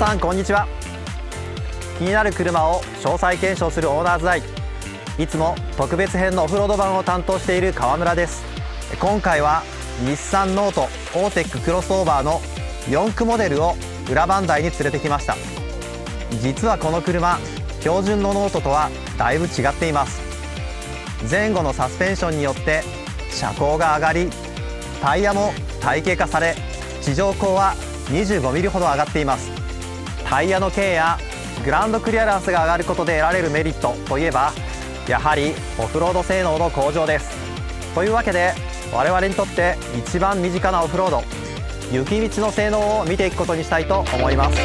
さんこんにちは。気になる車を詳細検証するオーナーズアイ、いつも特別編のオフロード版を担当している川村です。今回は日産ノートオーテッククロスオーバーの4駆モデルを裏磐梯に連れてきました。実はこの車、標準のノートとはだいぶ違っています。前後のサスペンションによって車高が上がり、タイヤも体系化され、地上高は25ミリほど上がっています。タイヤの径やグラウンドクリアランスが上がることで得られるメリットといえば、やはりオフロード性能の向上です。というわけで我々にとって一番身近なオフロード、雪道の性能を見ていくことにしたいと思います。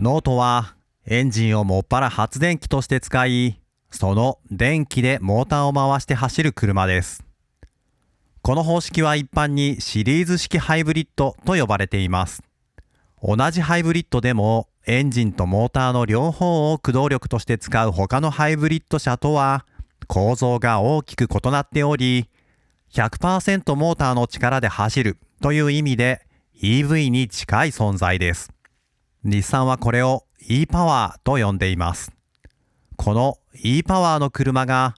ノートはエンジンをもっぱら発電機として使い、その電気でモーターを回して走る車です。この方式は一般にシリーズ式ハイブリッドと呼ばれています。同じハイブリッドでもエンジンとモーターの両方を駆動力として使う他のハイブリッド車とは構造が大きく異なっており、100% モーターの力で走るという意味で EV に近い存在です。日産はこれを e-POWER と呼んでいます。この e-POWER の車が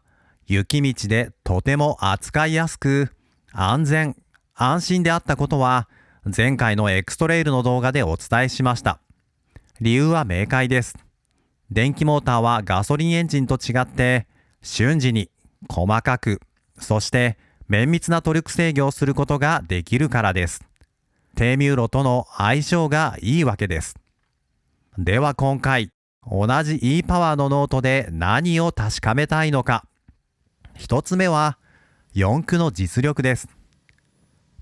雪道でとても扱いやすく安全・安心であったことは前回のエクストレイルの動画でお伝えしました。理由は明快です。電気モーターはガソリンエンジンと違って瞬時に細かく、そして綿密なトルク制御をすることができるからです。低ミューロとの相性がいいわけです。では今回、同じ e-POWER のノートで何を確かめたいのか。一つ目は4駆の実力です。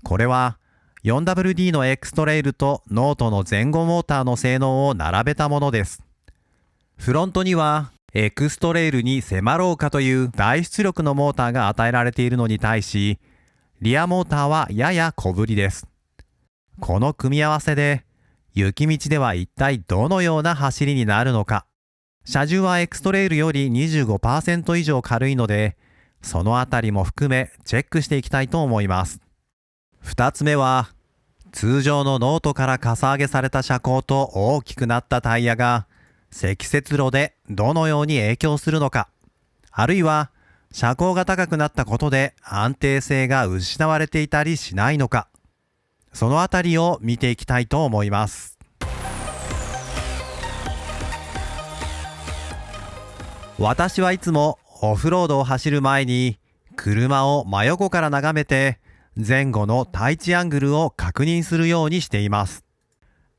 これは 4WD のエクストレイルとノートの前後モーターの性能を並べたものです。フロントにはエクストレイルに迫ろうかという大出力のモーターが与えられているのに対し、リアモーターはやや小ぶりです。この組み合わせで雪道では一体どのような走りになるのか。車重はエクストレイルより 25% 以上軽いので、そのあたりも含めチェックしていきたいと思います。二つ目は、通常のノートからかさ上げされた車高と大きくなったタイヤが積雪路でどのように影響するのか、あるいは車高が高くなったことで安定性が失われていたりしないのか、そのあたりを見ていきたいと思います。私はいつもオフロードを走る前に車を真横から眺めて前後の対地アングルを確認するようにしています。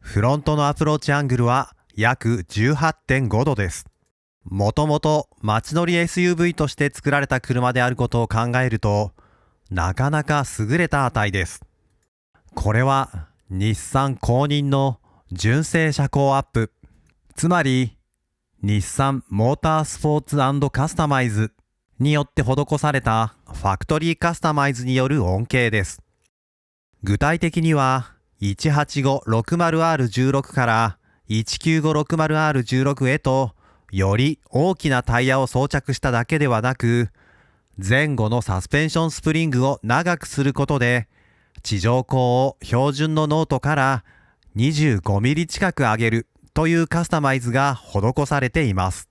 フロントのアプローチアングルは約 18.5 度です。もともと街乗り SUV として作られた車であることを考えると、なかなか優れた値です。これは日産公認の純正車高アップ、つまり日産モータースポーツ&カスタマイズによって施されたファクトリーカスタマイズによる恩恵です。具体的には 18560R16 から 19560R16 へとより大きなタイヤを装着しただけではなく、前後のサスペンションスプリングを長くすることで地上高を標準のノートから25ミリ近く上げるというカスタマイズが施されています。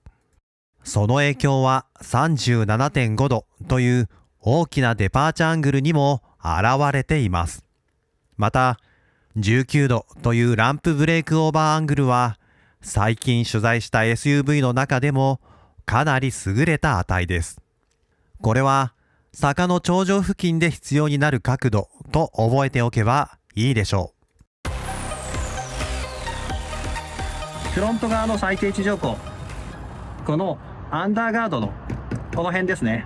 その影響は 37.5 度という大きなデパーチャーアングルにも現れています。また、19度というランプブレークオーバーアングルは最近取材した SUV の中でもかなり優れた値です。これは坂の頂上付近で必要になる角度と覚えておけばいいでしょう。フロント側の最低地上高、このアンダーガードのこの辺ですね。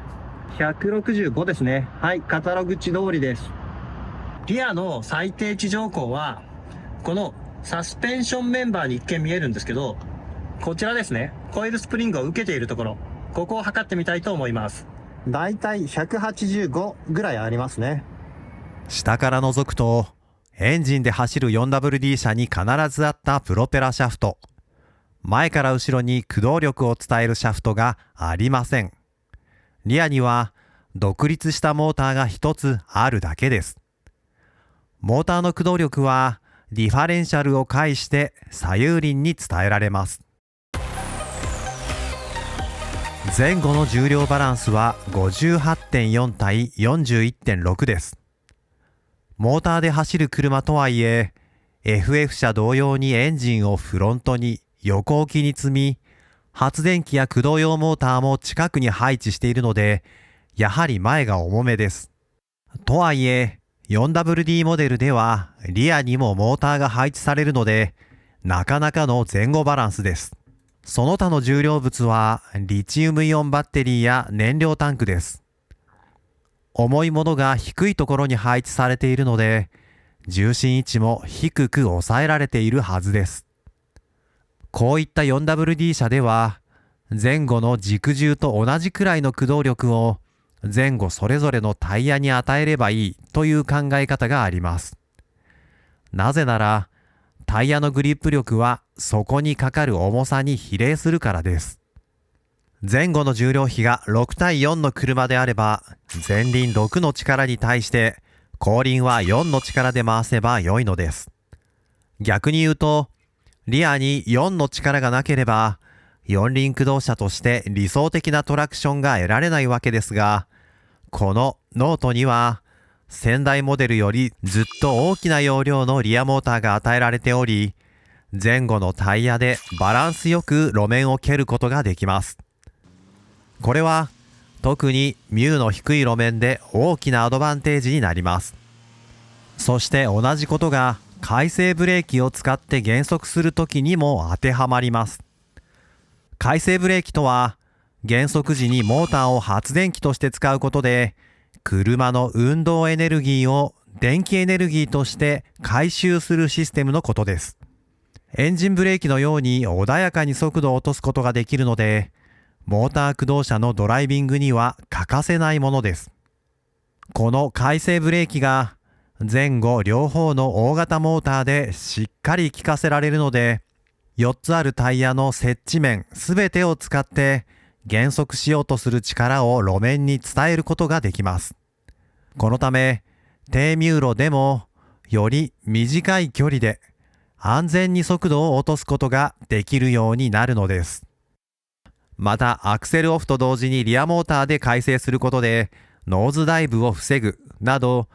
165ですね。はい、カタログ地通りです。リアの最低地上高はこのサスペンションメンバーに一見見えるんですけど、こちらですね。コイルスプリングを受けているところ、ここを測ってみたいと思います。だいたい185ぐらいありますね。下から覗くとエンジンで走る 4WD 車に必ずあったプロペラシャフト、前から後ろに駆動力を伝えるシャフトがありません。リアには独立したモーターが一つあるだけです。モーターの駆動力はディファレンシャルを介して左右輪に伝えられます。前後の重量バランスは 58.4 対 41.6 です。モーターで走る車とはいえ、FF 車同様にエンジンをフロントに横置きに積み、発電機や駆動用モーターも近くに配置しているので、やはり前が重めです。とはいえ、4WD モデルではリアにもモーターが配置されるので、なかなかの前後バランスです。その他の重量物はリチウムイオンバッテリーや燃料タンクです。重いものが低いところに配置されているので、重心位置も低く抑えられているはずです。こういった 4WD 車では、前後の軸重と同じくらいの駆動力を前後それぞれのタイヤに与えればいいという考え方があります。なぜなら、タイヤのグリップ力はそこにかかる重さに比例するからです。前後の重量比が6対4の車であれば、前輪6の力に対して後輪は4の力で回せば良いのです。逆に言うと、リアに4の力がなければ、四輪駆動車として理想的なトラクションが得られないわけですが、このノートには、先代モデルよりずっと大きな容量のリアモーターが与えられており、前後のタイヤでバランスよく路面を蹴ることができます。これは特にミューの低い路面で大きなアドバンテージになります。そして同じことが回生ブレーキを使って減速するときにも当てはまります。回生ブレーキとは、減速時にモーターを発電機として使うことで、車の運動エネルギーを電気エネルギーとして回収するシステムのことです。エンジンブレーキのように穏やかに速度を落とすことができるので、モーター駆動車のドライビングには欠かせないものです。この回生ブレーキが前後両方の大型モーターでしっかり効かせられるので、4つあるタイヤの接地面すべてを使って減速しようとする力を路面に伝えることができます。このため、低ミュー路でもより短い距離で安全に速度を落とすことができるようになるのです。また、アクセルオフと同時にリアモーターで回生することでノーズダイブを防ぐなど、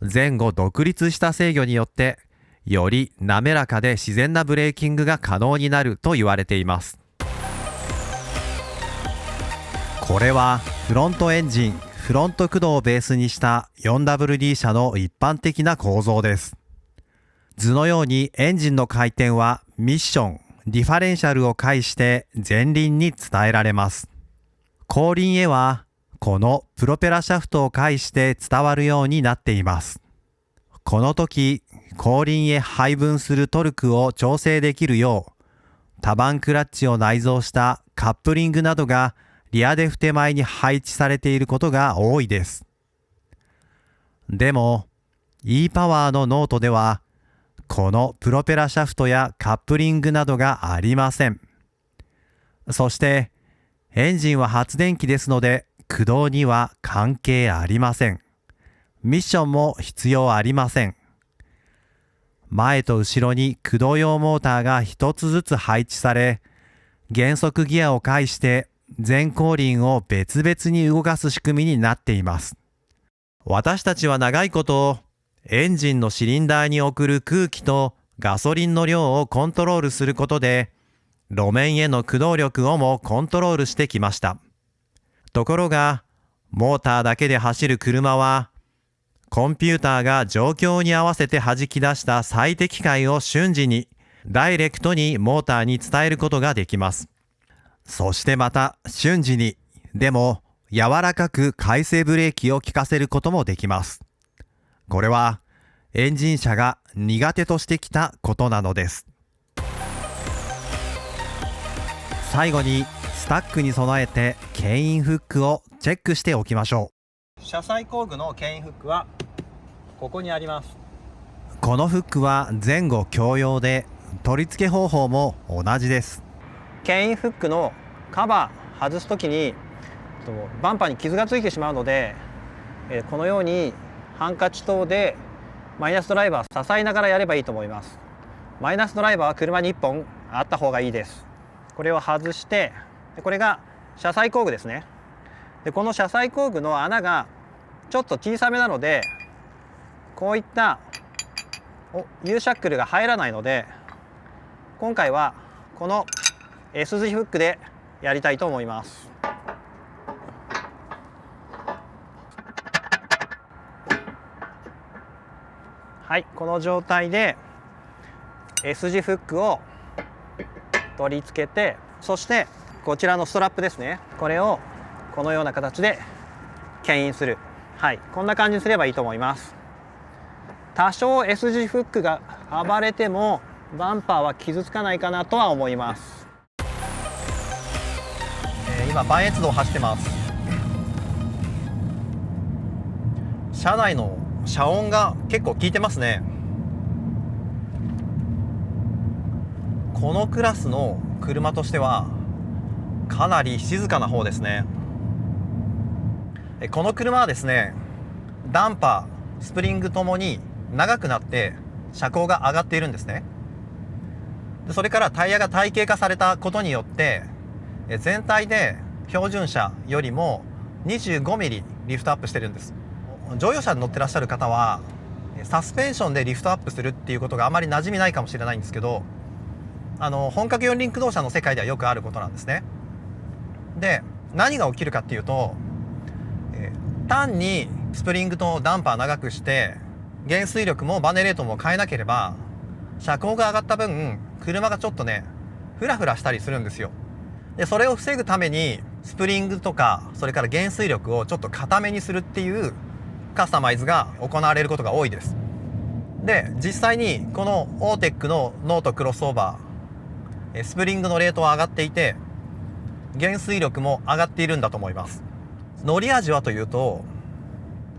前後独立した制御によってより滑らかで自然なブレーキングが可能になると言われています。これはフロントエンジン、フロント駆動をベースにした 4WD 車の一般的な構造です。図のようにエンジンの回転はミッション、ディファレンシャルを介して前輪に伝えられます。後輪へはこのプロペラシャフトを介して伝わるようになっています。この時、後輪へ配分するトルクを調整できるよう、多番クラッチを内蔵したカップリングなどがリアデフ手前に配置されていることが多いです。でも、e-Power のノートでは、このプロペラシャフトやカップリングなどがありません。そして、エンジンは発電機ですので、駆動には関係ありません。ミッションも必要ありません。前と後ろに駆動用モーターが一つずつ配置され、減速ギアを介して前後輪を別々に動かす仕組みになっています。私たちは長いことエンジンのシリンダーに送る空気とガソリンの量をコントロールすることで、路面への駆動力をもコントロールしてきました。ところが、モーターだけで走る車は、コンピューターが状況に合わせて弾き出した最適解を瞬時に、ダイレクトにモーターに伝えることができます。そしてまた瞬時に、でも柔らかく回生ブレーキを効かせることもできます。これはエンジン車が苦手としてきたことなのです。最後にスタックに備えて牽引フックをチェックしておきましょう。車載工具の牽引フックはここにあります。このフックは前後共用で、取り付け方法も同じです。牽引フックのカバー外すときにバンパーに傷がついてしまうので、このようにハンカチ等でマイナスドライバーを支えながらやればいいと思います。マイナスドライバーは車に1本あった方がいいです。これを外して、これが車載工具ですね。でこの車載工具の穴がちょっと小さめなので、こういったUシャックルが入らないので、今回はこの S 字フックでやりたいと思います。はい、この状態で S 字フックを取り付けて、そしてこちらのストラップですね、これをこのような形で牽引する。はい、こんな感じにすればいいと思います。多少 S 字フックが暴れてもバンパーは傷つかないかなとは思います。今磐越道を走ってます。車内の遮音が結構効いてますね。このクラスの車としてはかなり静かな方ですね。この車はですね、ダンパー、スプリングともに長くなって車高が上がっているんですね。それからタイヤが体系化されたことによって全体で標準車よりも25ミリリフトアップしてるんです。乗用車に乗ってらっしゃる方はサスペンションでリフトアップするっていうことがあまり馴染みないかもしれないんですけど、本格四輪駆動車の世界ではよくあることなんですね。で、何が起きるかっていうと、単にスプリングとダンパー長くして減衰力もバネレートも変えなければ車高が上がった分車がちょっとねフラフラしたりするんですよ。でそれを防ぐためにスプリングとかそれから減衰力をちょっと固めにするっていうカスタマイズが行われることが多いです。で実際にこのオーテックのノートクロスオーバー、スプリングのレートは上がっていて減衰力も上がっているんだと思います。乗り味はというと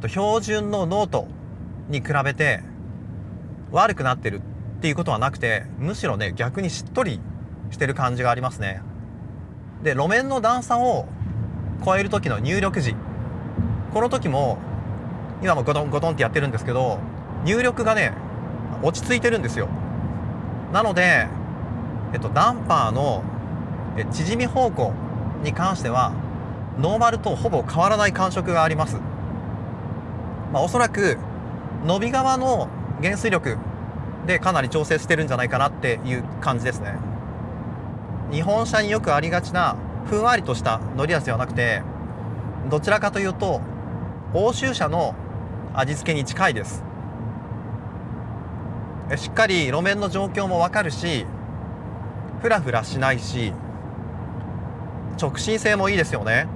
標準のノートに比べて悪くなってるっていうことはなくて、むしろね逆にしっとりしてる感じがありますね。で路面の段差を超える時の入力時、この時も今もゴトンゴトンってやってるんですけど入力がね落ち着いてるんですよ。なので、ダンパーの縮み方向に関してはノーマルとほぼ変わらない感触があります。おそらく伸び側の減衰力でかなり調整してるんじゃないかなっていう感じですね。日本車によくありがちなふんわりとした乗り味ではなくて、どちらかというと欧州車の味付けに近いです。しっかり路面の状況もわかるし、フラフラしないし、直進性もいいですよね。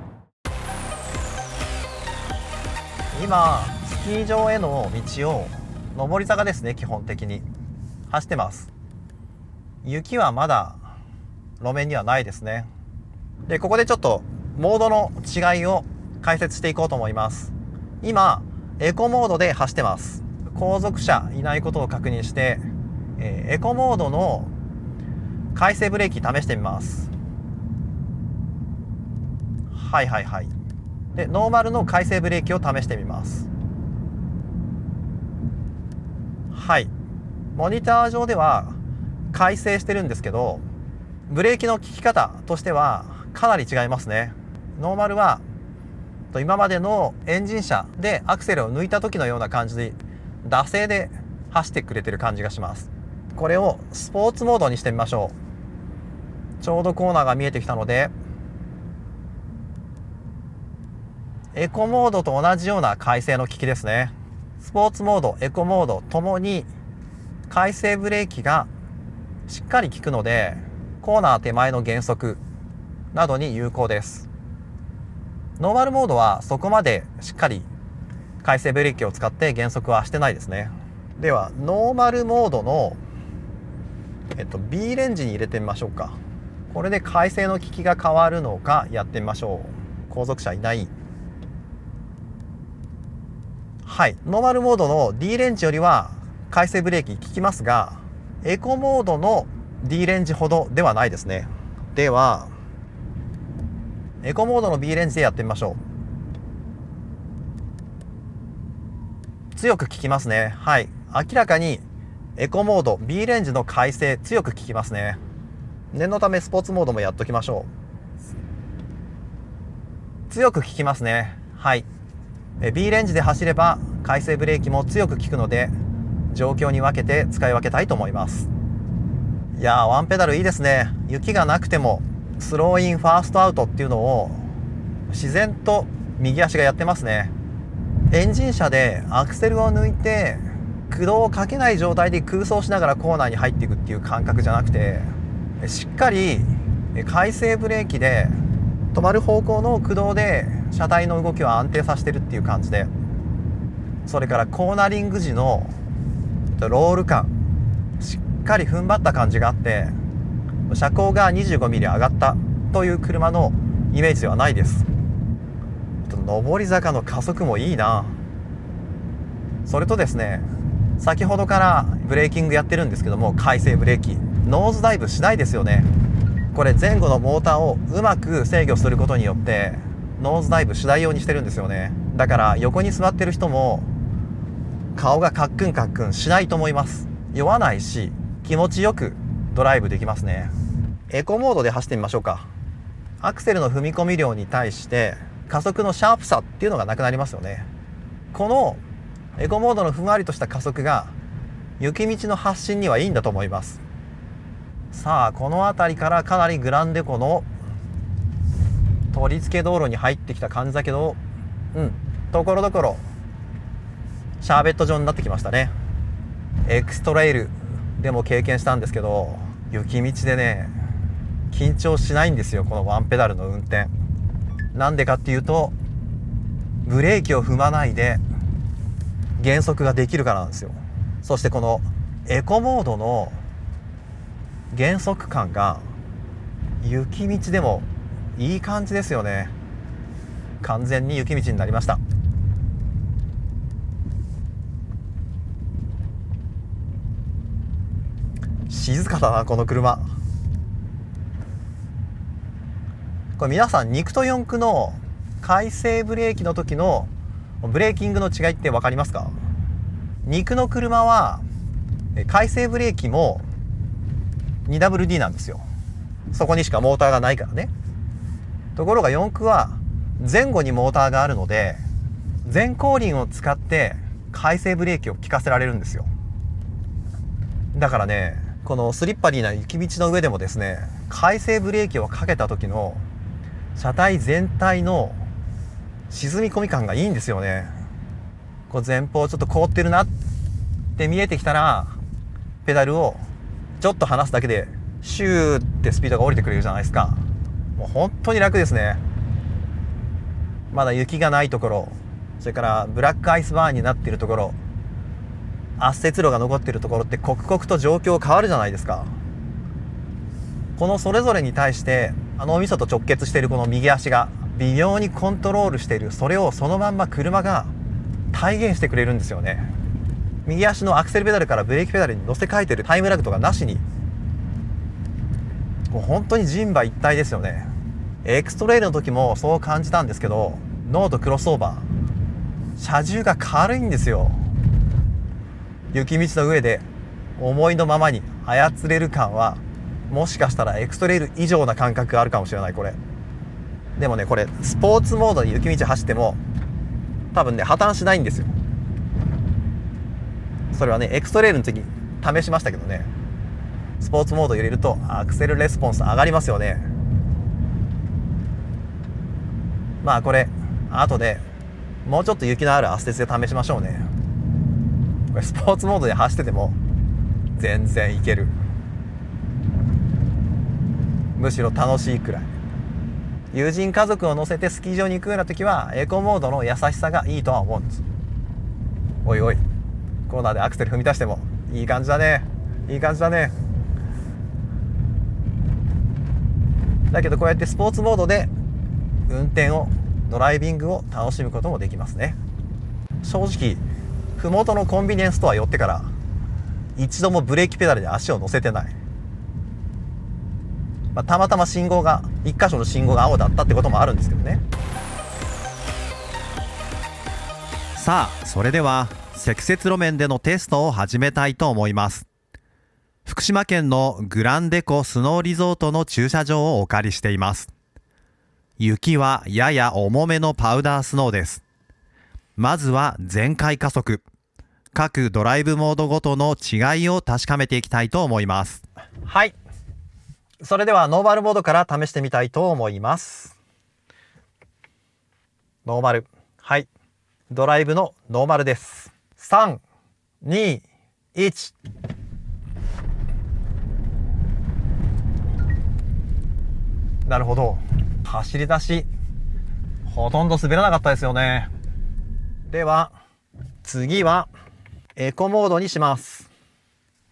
今スキー場への道を上り坂ですね、基本的に走ってます。雪はまだ路面にはないですね。でここでちょっとモードの違いを解説していこうと思います。今エコモードで走ってます。後続車いないことを確認して、エコモードの回生ブレーキ試してみます。はいはいはい。でノーマルの回生ブレーキを試してみます。はい、モニター上では回生してるんですけど、ブレーキの効き方としてはかなり違いますね。ノーマルは今までのエンジン車でアクセルを抜いた時のような感じで惰性で走ってくれてる感じがします。これをスポーツモードにしてみましょう。ちょうどコーナーが見えてきたので、エコモードと同じような回生の効きですね。スポーツモード、エコモードともに回生ブレーキがしっかり効くので、コーナー手前の減速などに有効です。ノーマルモードはそこまでしっかり回生ブレーキを使って減速はしてないですね。ではノーマルモードの、B レンジに入れてみましょうか。これで回生の効きが変わるのかやってみましょう。後続車いない。はい、ノーマルモードの D レンジよりは回生ブレーキ効きますが、エコモードの D レンジほどではないですね。ではエコモードの B レンジでやってみましょう。強く効きますね。はい、明らかにエコモード B レンジの回生強く効きますね。念のためスポーツモードもやっときましょう。強く効きますね。はい、B レンジで走れば回生ブレーキも強く効くので、状況に分けて使い分けたいと思います。いやー、ワンペダルいいですね。雪がなくてもスローインファーストアウトっていうのを自然と右足がやってますね。エンジン車でアクセルを抜いて駆動をかけない状態で空走しながらコーナーに入っていくっていう感覚じゃなくて、しっかり回生ブレーキで止まる方向の駆動で車体の動きを安定させてるっていう感じで、それからコーナリング時のロール感、しっかり踏ん張った感じがあって、車高が 25mm 上がったという車のイメージではないです。上り坂の加速もいいな。それとですね、先ほどからブレーキングやってるんですけども、回生ブレーキノーズダイブしないですよね。これ前後のモーターをうまく制御することによってノーズダイブしないようにしてるんですよね。だから横に座ってる人も顔がカックンカックンしないと思います。酔わないし気持ちよくドライブできますね。エコモードで走ってみましょうか。アクセルの踏み込み量に対して加速のシャープさっていうのがなくなりますよね。このエコモードのふんわりとした加速が雪道の発進にはいいんだと思います。さあ、この辺りからかなりグランデコの取り付け道路に入ってきた感じだけど、ところどころシャーベット状になってきましたね。エクストレイルでも経験したんですけど、雪道でね緊張しないんですよ、このワンペダルの運転。なんでかっていうと、ブレーキを踏まないで減速ができるからなんですよ。そしてこのエコモードの減速感が雪道でもいい感じですよね。完全に雪道になりました。静かだなこの車。これ皆さん肉と四駆の回生ブレーキの時のブレーキングの違いって分かりますか？肉の車は回生ブレーキも 2WD なんですよ。そこにしかモーターがないからね。ところが四駆は前後にモーターがあるので、前後輪を使って回生ブレーキを効かせられるんですよ。だからね、このスリッパリーな雪道の上でもですね、回生ブレーキをかけた時の車体全体の沈み込み感がいいんですよね。こう前方ちょっと凍ってるなって見えてきたら、ペダルをちょっと離すだけでシューってスピードが降りてくれるじゃないですか。もう本当に楽ですね。まだ雪がないところ、それからブラックアイスバーンになっているところ、圧雪路が残っているところって刻々と状況変わるじゃないですか。このそれぞれに対してお味噌と直結しているこの右足が微妙にコントロールしている、それをそのまんま車が体現してくれるんですよね。右足のアクセルペダルからブレーキペダルに乗せ替えてるタイムラグとかなしに、もう本当に人馬一体ですよね。エクストレイルの時もそう感じたんですけど、ノートクロスオーバー、車重が軽いんですよ。雪道の上で思いのままに操れる感は、もしかしたらエクストレイル以上な感覚があるかもしれない。これでもね、これスポーツモードで雪道走っても多分ね破綻しないんですよ。それはねエクストレイルの時試しましたけどね、スポーツモード入れるとアクセルレスポンス上がりますよね。まあこれ後でもうちょっと雪のある圧雪で試しましょうね。これスポーツモードで走ってても全然いける。むしろ楽しいくらい。友人家族を乗せてスキー場に行くような時はエコモードの優しさがいいとは思うんです。おいおい、コーナーでアクセル踏み出してもいい感じだね、いい感じだね。だけどこうやってスポーツモードで運転をドライビングを楽しむこともできますね。正直麓のコンビニエンスストア寄ってから一度もブレーキペダルで足を乗せてない。たまたま信号が1箇所の信号が青だったってこともあるんですけどね。さあ、それでは積雪路面でのテストを始めたいと思います。福島県のグランデコスノーリゾートの駐車場をお借りしています。雪はやや重めのパウダースノーです。まずは全開加速。各ドライブモードごとの違いを確かめていきたいと思います。はい。それではノーマルモードから試してみたいと思います。ノーマル。はい。ドライブのノーマルです。3、2、1。なるほど。走り出し、ほとんど滑らなかったですよね。では、次は、エコモードにします。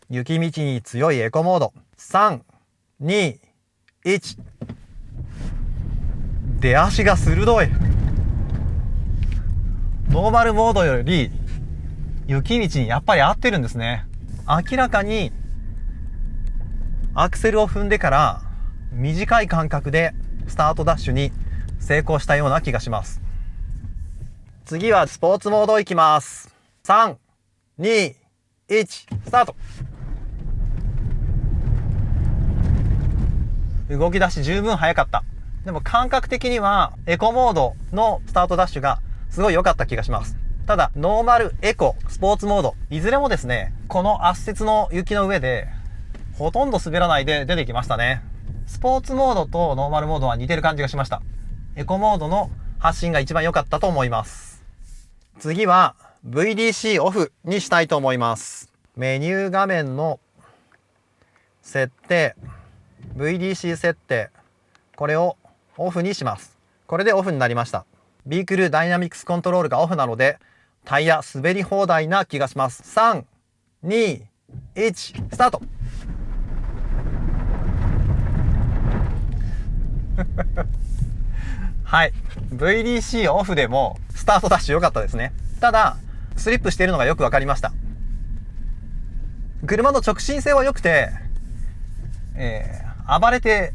雪道に強いエコモード。3、2、1。出足が鋭い。ノーマルモードより雪道にやっぱり合ってるんですね。明らかにアクセルを踏んでから短い間隔でスタートダッシュに成功したような気がします。次はスポーツモードいきます。3、2、1、スタート。動き出し十分早かった。でも感覚的にはエコモードのスタートダッシュがすごい良かった気がします。ただノーマル、エコ、スポーツモードいずれもですね、この圧雪の雪の上でほとんど滑らないで出てきましたね。スポーツモードとノーマルモードは似てる感じがしました。エコモードの発信が一番良かったと思います。次は VDC オフにしたいと思います。メニュー画面の設定、VDC 設定、これをオフにします。これでオフになりました。ビークルダイナミクスコントロールがオフなのでタイヤ滑り放題な気がします。3、2、1、スタート。はい。VDC オフでもスタートダッシュ良かったですね。ただ、スリップしているのがよくわかりました。車の直進性は良くて、暴れて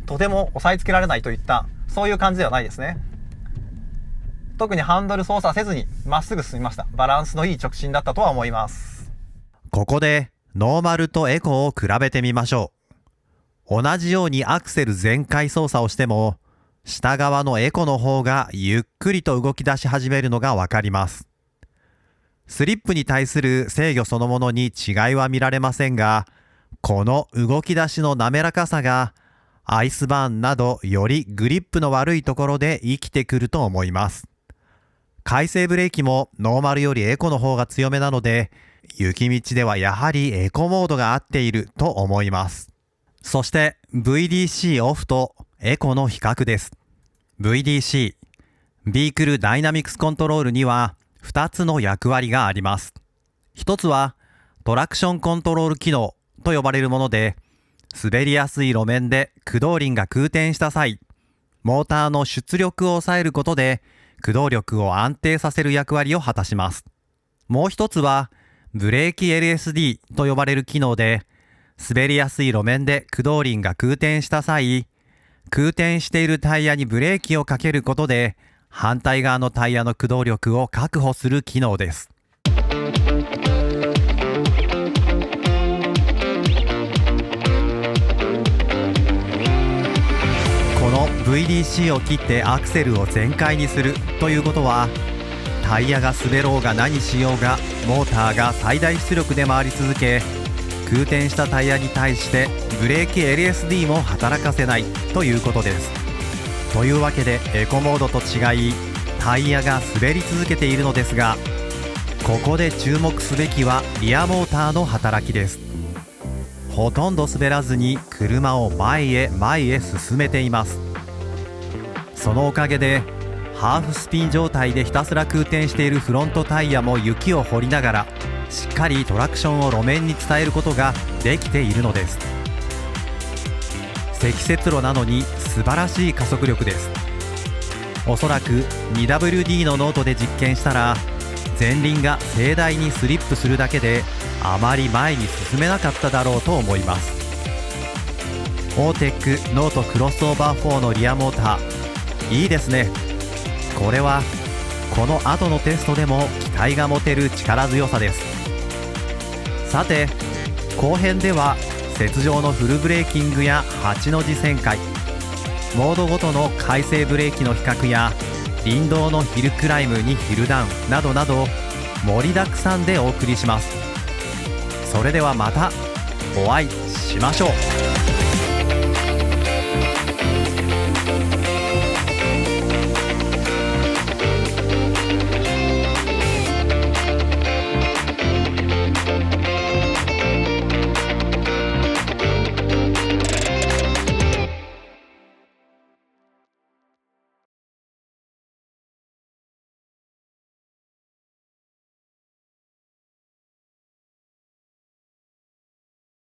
とても押さえつけられないといったそういう感じではないですね。特にハンドル操作せずにまっすぐ進みました。バランスのいい直進だったとは思います。ここでノーマルとエコを比べてみましょう。同じようにアクセル全開操作をしても、下側のエコの方がゆっくりと動き出し始めるのがわかります。スリップに対する制御そのものに違いは見られませんが、この動き出しの滑らかさがアイスバーンなどよりグリップの悪いところで生きてくると思います。回生ブレーキもノーマルよりエコの方が強めなので、雪道ではやはりエコモードが合っていると思います。そして VDC オフとエコの比較です。VDC、ビークルダイナミクスコントロールには2つの役割があります。一つはトラクションコントロール機能と呼ばれるもので、滑りやすい路面で駆動輪が空転した際、モーターの出力を抑えることで駆動力を安定させる役割を果たします。もう一つはブレーキ LSD と呼ばれる機能で、滑りやすい路面で駆動輪が空転した際、空転しているタイヤにブレーキをかけることで反対側のタイヤの駆動力を確保する機能です。この VDC を切ってアクセルを全開にするということは、タイヤが滑ろうが何しようがモーターが最大出力で回り続け、空転したタイヤに対してブレーキ LSD も働かせないということです。というわけでエコモードと違い、タイヤが滑り続けているのですが、ここで注目すべきはリアモーターの働きです。ほとんど滑らずに車を前へ進めています。そのおかげでハーフスピン状態でひたすら空転しているフロントタイヤも雪を掘りながらしっかりトラクションを路面に伝えることができているのです。積雪路なのに素晴らしい加速力です。おそらく 2WD のノートで実験したら、前輪が盛大にスリップするだけであまり前に進めなかっただろうと思います。オーテックノートクロスオーバー4のリアモーター、いいですね。これはこの後のテストでも期待が持てる力強さです。さて後編では雪上のフルブレーキングや8の字旋回、モードごとの回生ブレーキの比較や林道のヒルクライムにヒルダウンなどなど盛りだくさんでお送りします。それではまたお会いしましょう。